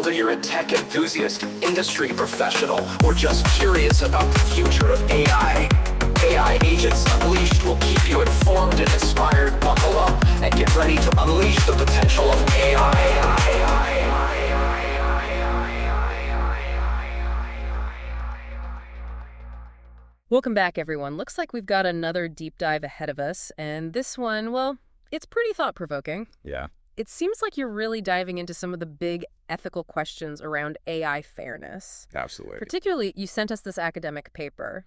Whether you're a tech enthusiast, industry professional, or just curious about the future of AI Agents Unleashed will keep you informed and inspired. Buckle up and get ready to unleash the potential of AI. Welcome back, everyone. Looks like we've got another deep dive ahead of us, and this one, well, it's pretty thought-provoking. Yeah. It seems like you're really diving into some of the big ethical questions around AI fairness. Absolutely. Particularly, you sent us this academic paper,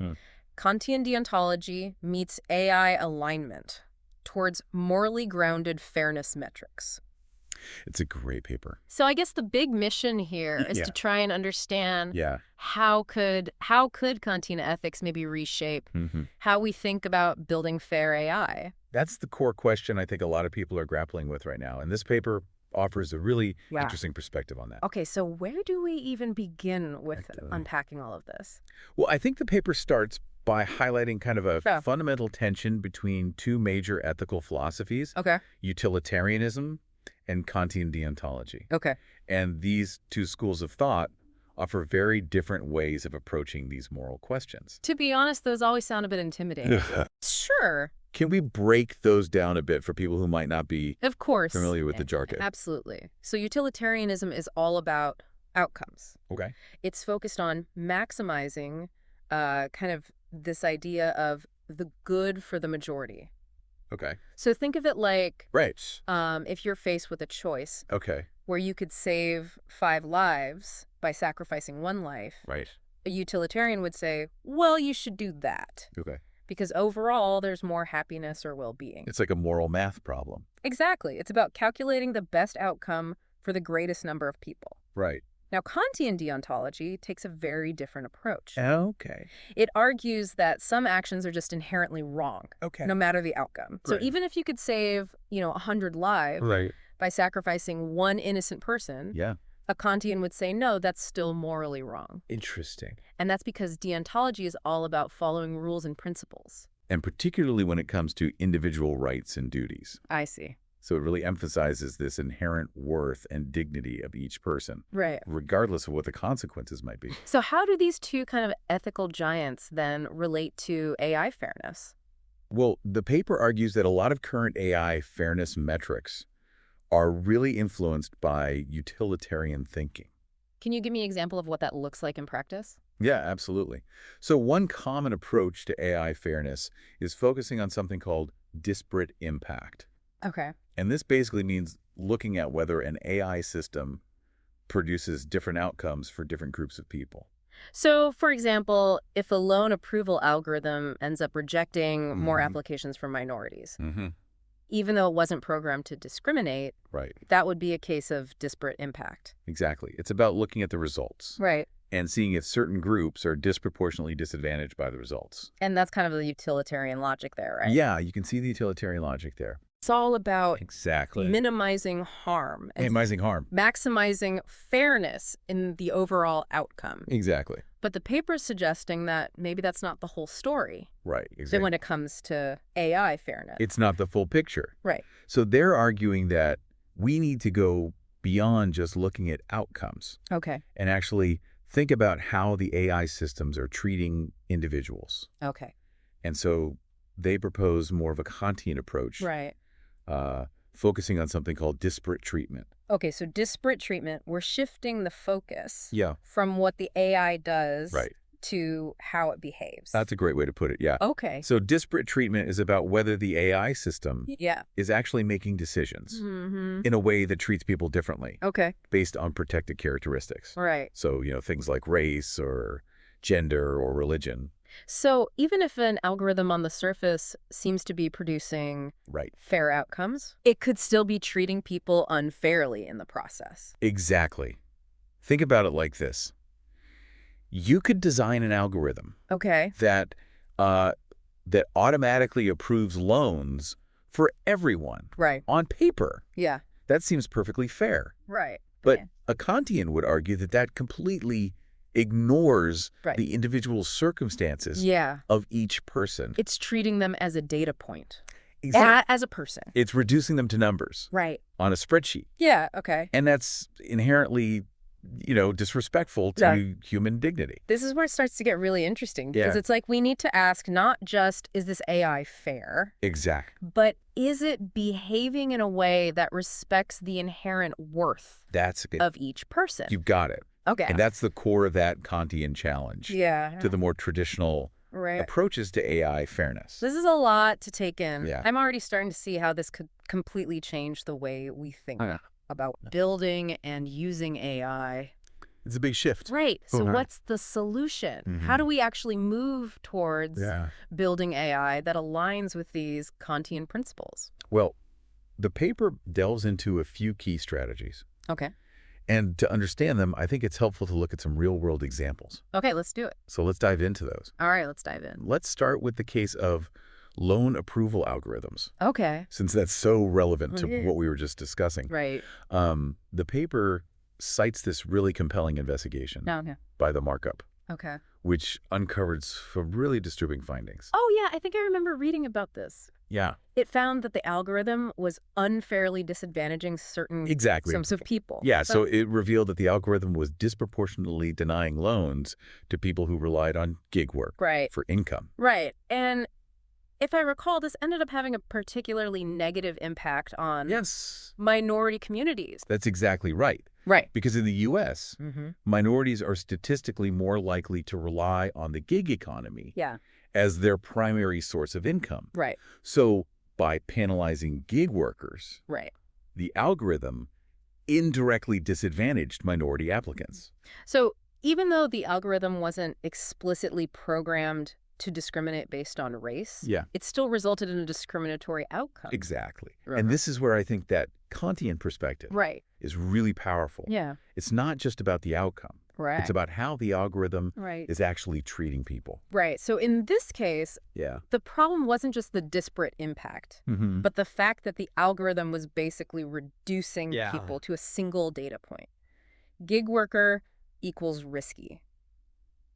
Kantian deontology meets AI alignment towards morally grounded fairness metrics. It's a great paper. So I guess the big mission here is to try and understand how could Kantian ethics maybe reshape how we think about building fair AI. That's the core question I think a lot of people are grappling with right now. And this paper offers a really interesting perspective on that. Okay, so where do we even begin with unpacking all of this? Well, I think the paper starts by highlighting kind of a fundamental tension between two major ethical philosophies, utilitarianism and Kantian deontology. And these two schools of thought offer very different ways of approaching these moral questions. To be honest, those always sound a bit intimidating. Sure. Can we break those down a bit for people who might not be familiar with the jargon? Absolutely. So utilitarianism is all about outcomes. It's focused on maximizing kind of this idea of the good for the majority. So think of it like if you're faced with a choice where you could save 5 lives by sacrificing 1 life, a utilitarian would say, well, you should do that. Because overall, there's more happiness or well-being. It's like a moral math problem. Exactly. It's about calculating the best outcome for the greatest number of people. Now, Kantian deontology takes a very different approach. It argues that some actions are just inherently wrong, no matter the outcome. So even if you could save, 100 lives by sacrificing 1 innocent person, a Kantian would say, no, that's still morally wrong. Interesting. And that's because deontology is all about following rules and principles. And particularly when it comes to individual rights and duties. I see. So it really emphasizes this inherent worth and dignity of each person, regardless of what the consequences might be. So how do these two kind of ethical giants then relate to AI fairness? Well, the paper argues that a lot of current AI fairness metrics are really influenced by utilitarian thinking. Can you give me an example of what that looks like in practice? Yeah, absolutely. So one common approach to AI fairness is focusing on something called disparate impact. And this basically means looking at whether an AI system produces different outcomes for different groups of people. So, for example, if a loan approval algorithm ends up rejecting more applications from minorities, even though it wasn't programmed to discriminate, that would be a case of disparate impact. Exactly. It's about looking at the results. And seeing if certain groups are disproportionately disadvantaged by the results. And that's kind of the utilitarian logic there, right? Yeah, you can see the utilitarian logic there. It's all about minimizing harm. And maximizing fairness in the overall outcome. Exactly. But the paper is suggesting that maybe that's not the whole story. Exactly. When it comes to AI fairness. It's not the full picture. So they're arguing that we need to go beyond just looking at outcomes. And actually think about how the AI systems are treating individuals. And so they propose more of a Kantian approach. Focusing on something called disparate treatment. So disparate treatment, we're shifting the focus from what the AI does to how it behaves. That's a great way to put it, So disparate treatment is about whether the AI system is actually making decisions in a way that treats people differently based on protected characteristics. So, things like race or gender or religion. So even if an algorithm on the surface seems to be producing fair outcomes, it could still be treating people unfairly in the process. Exactly. Think about it like this. You could design an algorithm that automatically approves loans for everyone on paper. That seems perfectly fair. But a Kantian would argue that that completely ignores the individual circumstances of each person. It's treating them as a data point. As a person. It's reducing them to numbers on a spreadsheet. And that's inherently disrespectful to human dignity. This is where it starts to get really interesting because it's like we need to ask not just, is this AI fair? Exactly. But is it behaving in a way that respects the inherent worth of each person? You've got it. Okay. And that's the core of that Kantian challenge to the more traditional approaches to AI fairness. This is a lot to take in. Yeah. I'm already starting to see how this could completely change the way we think about building and using AI. It's a big shift. Right. So what's the solution? How do we actually move towards building AI that aligns with these Kantian principles? Well, the paper delves into a few key strategies. Okay. And to understand them, I think it's helpful to look at some real-world examples. Okay, let's do it. So let's dive into those. All right, let's dive in. Let's start with the case of loan approval algorithms. Okay. Since that's so relevant to what we were just discussing. Right. The paper cites this really compelling investigation by the markup, which uncovered some really disturbing findings. Oh, yeah, I think I remember reading about this. Yeah. It found that the algorithm was unfairly disadvantaging certain sums of people. Yeah, so it revealed that the algorithm was disproportionately denying loans to people who relied on gig work for income. Right. And if I recall, this ended up having a particularly negative impact on minority communities. That's exactly right. Right. Because in the U.S., minorities are statistically more likely to rely on the gig economy as their primary source of income. Right. So by penalizing gig workers, the algorithm indirectly disadvantaged minority applicants. So even though the algorithm wasn't explicitly programmed to discriminate based on race, it still resulted in a discriminatory outcome. Exactly. And this is where I think that Kantian perspective is really powerful. Yeah. It's not just about the outcome. Right. It's about how the algorithm is actually treating people. Right. So in this case, the problem wasn't just the disparate impact, but the fact that the algorithm was basically reducing people to a single data point. Gig worker equals risky.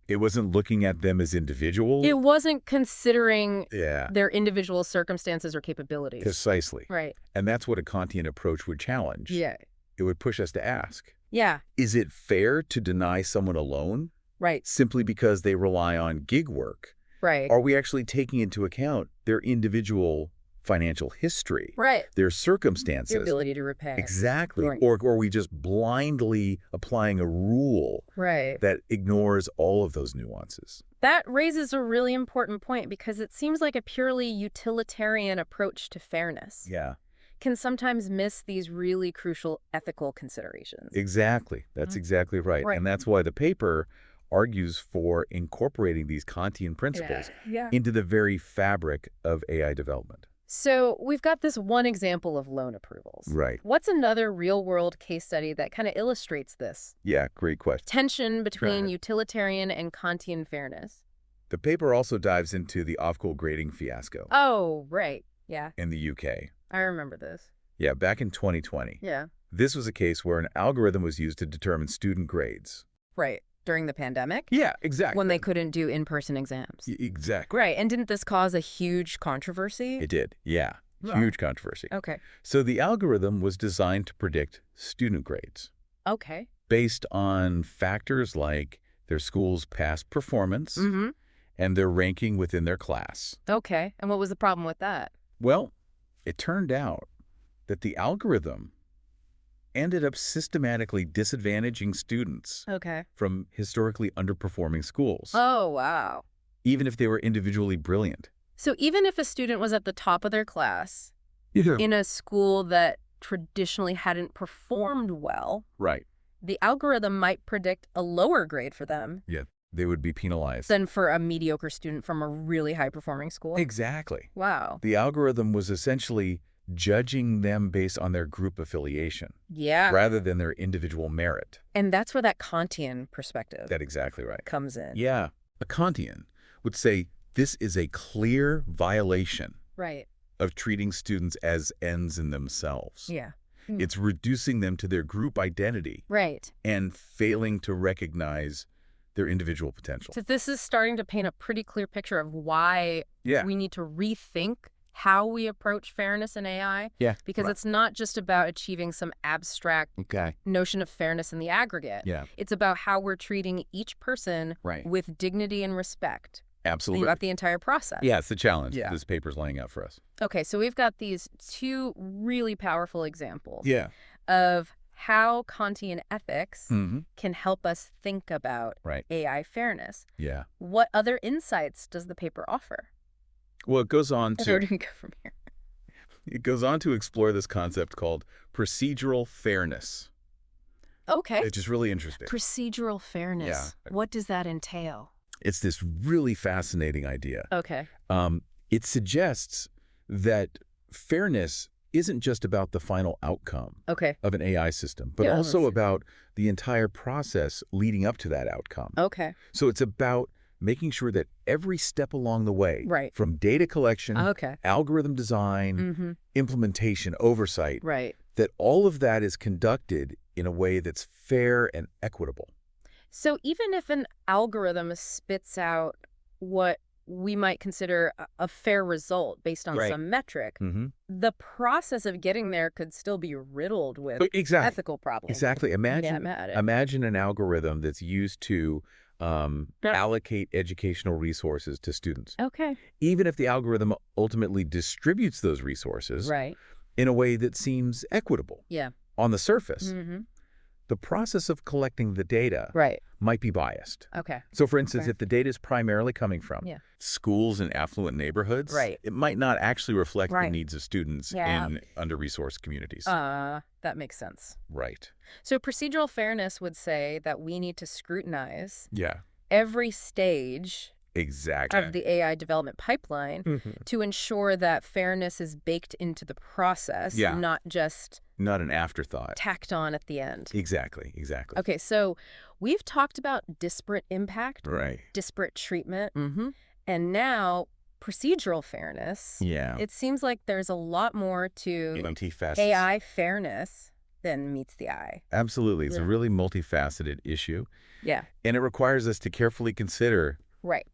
It wasn't looking at them as individuals. It wasn't considering their individual circumstances or capabilities. Precisely. Right. And that's what a Kantian approach would challenge. Yeah. It would push us to ask. Yeah. Is it fair to deny someone a loan? Right. Simply because they rely on gig work? Right. Are we actually taking into account their individual financial history? Right. Their circumstances? Their ability to repay. Exactly. Right. Or are we just blindly applying a rule that ignores all of those nuances? That raises a really important point because it seems like a purely utilitarian approach to fairness. Yeah. Can sometimes miss these really crucial ethical considerations. Exactly. That's exactly right. And that's why the paper argues for incorporating these Kantian principles into the very fabric of AI development. So we've got this one example of loan approvals. Right. What's another real-world case study that kind of illustrates this? Yeah, great question. Tension between utilitarian and Kantian fairness. The paper also dives into the off-goal grading fiasco. Oh, right. Yeah. In the UK. I remember this. Yeah, back in 2020. Yeah. This was a case where an algorithm was used to determine student grades. Right. During the pandemic? Yeah, exactly. When they couldn't do in-person exams. Exactly. Right. And didn't this cause a huge controversy? It did. Yeah. Huge controversy. Okay. So the algorithm was designed to predict student grades. Okay. Based on factors like their school's past performance and their ranking within their class. Okay. And what was the problem with that? Well, it turned out that the algorithm ended up systematically disadvantaging students from historically underperforming schools. Oh, wow. Even if they were individually brilliant. So even if a student was at the top of their class in a school that traditionally hadn't performed well, the algorithm might predict a lower grade for them. Yeah, they would be penalized. Than for a mediocre student from a really high-performing school. Exactly. Wow. The algorithm was essentially judging them based on their group affiliation. Yeah. Rather than their individual merit. And that's where that Kantian perspective That's exactly right. comes in. Yeah. A Kantian would say this is a clear violation of treating students as ends in themselves. Yeah. It's reducing them to their group identity. And failing to recognize their individual potential. So this is starting to paint a pretty clear picture of why we need to rethink how we approach fairness in AI. Yeah. Because it's not just about achieving some abstract notion of fairness in the aggregate. Yeah. It's about how we're treating each person with dignity and respect. Absolutely. Throughout the entire process. Yeah, it's the challenge this paper's laying out for us. Okay, so we've got these two really powerful examples of how Kantian ethics can help us think about AI fairness. Yeah. What other insights does the paper offer? Well, it goes on to... Where do we go from here? It goes on to explore this concept called procedural fairness. Okay. Which is really interesting. Procedural fairness. Yeah. What does that entail? It's this really fascinating idea. Okay. It suggests that fairness isn't just about the final outcome of an AI system, but also about the entire process leading up to that outcome. Okay. So it's about making sure that every step along the way, from data collection, algorithm design, implementation, oversight, that all of that is conducted in a way that's fair and equitable. So even if an algorithm spits out what we might consider a fair result based on some metric, the process of getting there could still be riddled with ethical problems. Exactly. Imagine an algorithm that's used to allocate educational resources to students. Okay. Even if the algorithm ultimately distributes those resources in a way that seems equitable on the surface. The process of collecting the data might be biased. Okay. So, for instance, if the data is primarily coming from schools in affluent neighborhoods, it might not actually reflect the needs of students in under-resourced communities. That makes sense. Right. So procedural fairness would say that we need to scrutinize every stage of the AI development pipeline to ensure that fairness is baked into the process, not an afterthought. Tacked on at the end. Exactly. Okay, so we've talked about disparate impact, disparate treatment, and now procedural fairness. Yeah. It seems like there's a lot more to AI fairness than meets the eye. Absolutely. It's a really multifaceted issue. Yeah. And it requires us to carefully consider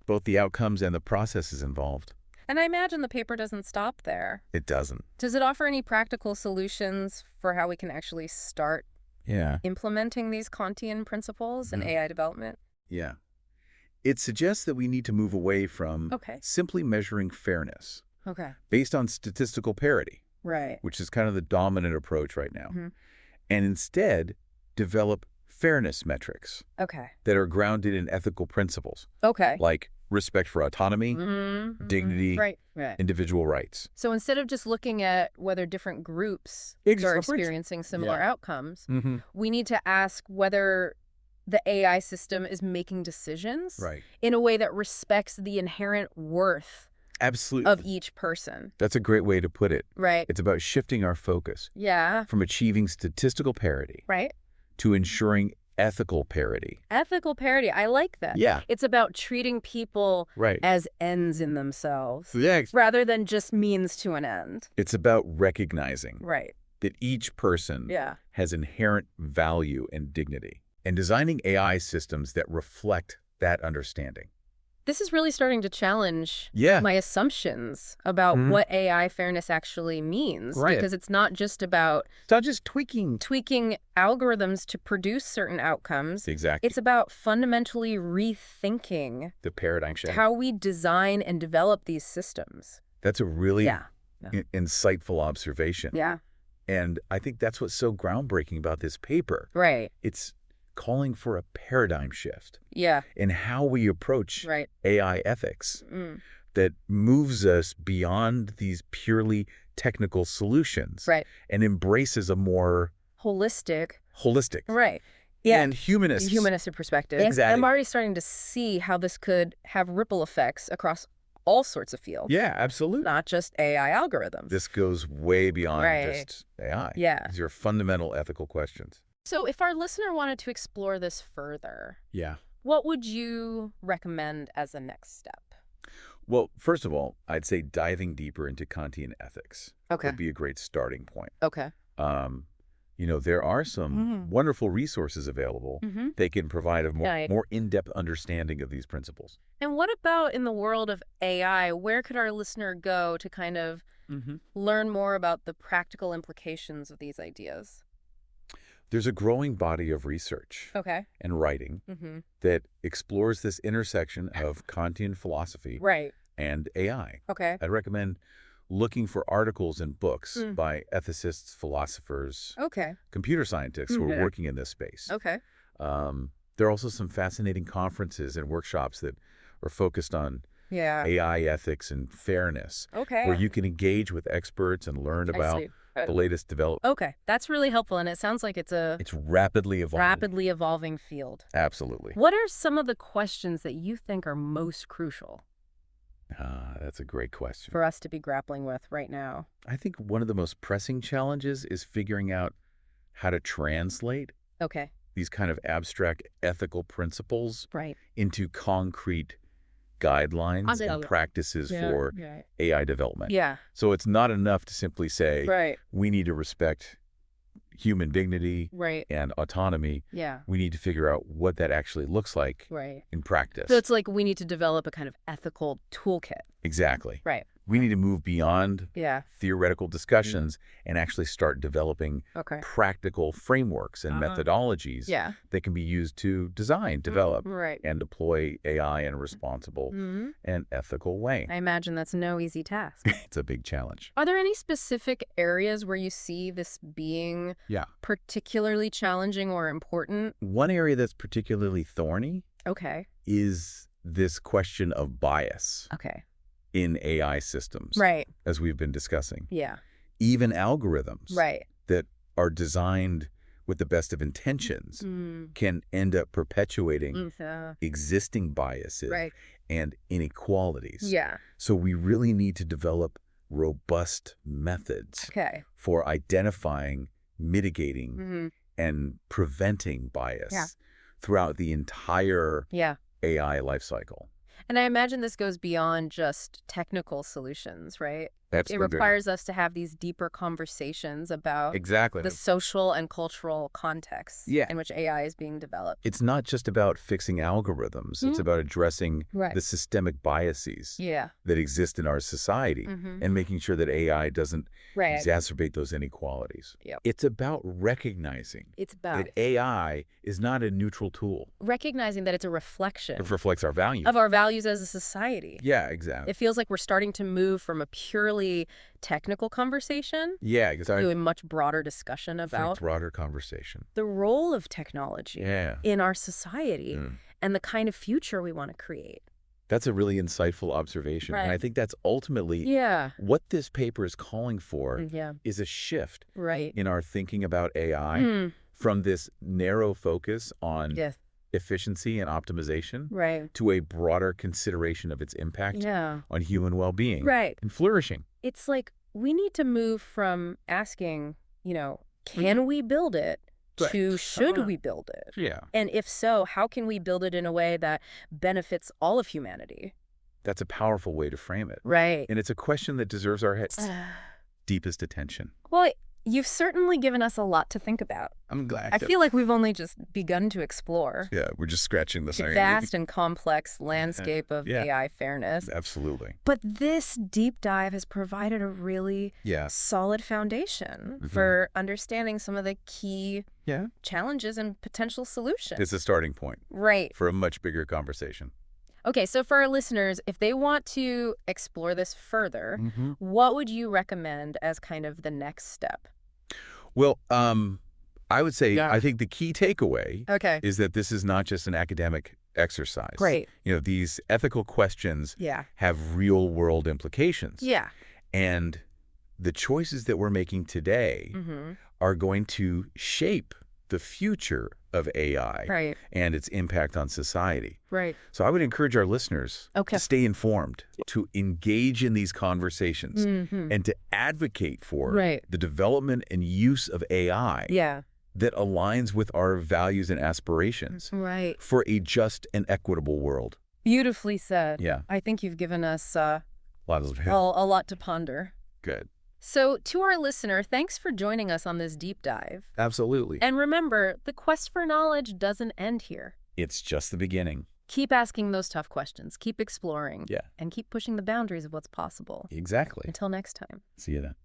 both the outcomes and the processes involved. And I imagine the paper doesn't stop there. It doesn't. Does it offer any practical solutions for how we can actually start implementing these Kantian principles in AI development? Yeah. It suggests that we need to move away from simply measuring fairness based on statistical parity, which is kind of the dominant approach right now, and instead develop fairness metrics that are grounded in ethical principles, like respect for autonomy, dignity, individual rights. So instead of just looking at whether different groups are experiencing similar outcomes, we need to ask whether the AI system is making decisions in a way that respects the inherent worth of each person. That's a great way to put it. It's about shifting our focus from achieving statistical parity to ensuring ethical parity. Ethical parity. I like that. Yeah. It's about treating people as ends in themselves rather than just means to an end. It's about recognizing that each person has inherent value and dignity and designing AI systems that reflect that understanding. This is really starting to challenge my assumptions about what AI fairness actually means. Because it's not just about tweaking algorithms to produce certain outcomes. It's about fundamentally rethinking the paradigm shift, how we design and develop these systems. That's a really insightful observation. Yeah. And I think that's what's so groundbreaking about this paper. It's calling for a paradigm shift in how we approach AI ethics that moves us beyond these purely technical solutions and embraces a more holistic and humanistic perspective. I'm already starting to see how this could have ripple effects across all sorts of fields. Yeah, absolutely. Not just AI algorithms. This goes way beyond just AI. These are fundamental ethical questions. So if our listener wanted to explore this further, what would you recommend as a next step? Well, first of all, I'd say diving deeper into Kantian ethics would be a great starting point. there are some wonderful resources available. They can provide a more in-depth understanding of these principles. And what about in the world of AI? Where could our listener go to kind of learn more about the practical implications of these ideas? There's a growing body of research and writing that explores this intersection of Kantian philosophy and AI. I'd recommend looking for articles and books by ethicists, philosophers, computer scientists who are working in this space. There are also some fascinating conferences and workshops that are focused on AI ethics and fairness, where you can engage with experts and learn about the latest development. That's really helpful, and it sounds like it's rapidly evolving field. Absolutely. What are some of the questions that you think are most crucial? That's a great question. For us to be grappling with right now. I think one of the most pressing challenges is figuring out how to translate these kind of abstract ethical principles into concrete guidelines and practices for AI development. So it's not enough to simply say, we need to respect human dignity and autonomy. We need to figure out what that actually looks like in practice. So it's like we need to develop a kind of ethical toolkit. Exactly. We need to move beyond theoretical discussions and actually start developing practical frameworks and methodologies that can be used to design, develop, and deploy AI in a responsible and ethical way. I imagine that's no easy task. It's a big challenge. Are there any specific areas where you see this being particularly challenging or important? One area that's particularly thorny is this question of bias. In AI systems, as we've been discussing. Even algorithms that are designed with the best of intentions can end up perpetuating existing biases and inequalities. So we really need to develop robust methods for identifying, mitigating, and preventing bias throughout the entire AI lifecycle. And I imagine this goes beyond just technical solutions, right? Absolutely. It requires us to have these deeper conversations about the social and cultural context in which AI is being developed. It's not just about fixing algorithms. It's about addressing the systemic biases that exist in our society and making sure that AI doesn't exacerbate those inequalities. It's about recognizing that AI is not a neutral tool. Recognizing that it's a reflection. It reflects our values. Of our values as a society. Yeah, exactly. It feels like we're starting to move from a purely technical conversation to a much broader discussion about the role of technology in our society and the kind of future we want to create. That's a really insightful observation. And I think that's ultimately what this paper is calling for is a shift in our thinking about AI from this narrow focus on efficiency and optimization to a broader consideration of its impact on human well-being and flourishing. It's like we need to move from asking, can we build it to should we build it? And if so, how can we build it in a way that benefits all of humanity? That's a powerful way to frame it. And it's a question that deserves our deepest attention. Well, you've certainly given us a lot to think about. I'm glad. I feel like we've only just begun to explore. We're just scratching the surface. Vast and complex landscape of AI fairness. Absolutely. But this deep dive has provided a really solid foundation for understanding some of the key challenges and potential solutions. It's a starting point. For a much bigger conversation. Okay, so for our listeners, if they want to explore this further, what would you recommend as kind of the next step? Well, I would say I think the key takeaway is that this is not just an academic exercise. These ethical questions have real-world implications. And the choices that we're making today are going to shape the future of AI and its impact on society. So I would encourage our listeners to stay informed, to engage in these conversations, and to advocate for the development and use of AI that aligns with our values and aspirations for a just and equitable world. Beautifully said. I think you've given us a lot to ponder. Good. So, to our listener, thanks for joining us on this deep dive. Absolutely. And remember, the quest for knowledge doesn't end here. It's just the beginning. Keep asking those tough questions, keep exploring, Yeah. and keep pushing the boundaries of what's possible. Exactly. Until next time. See you then.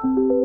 you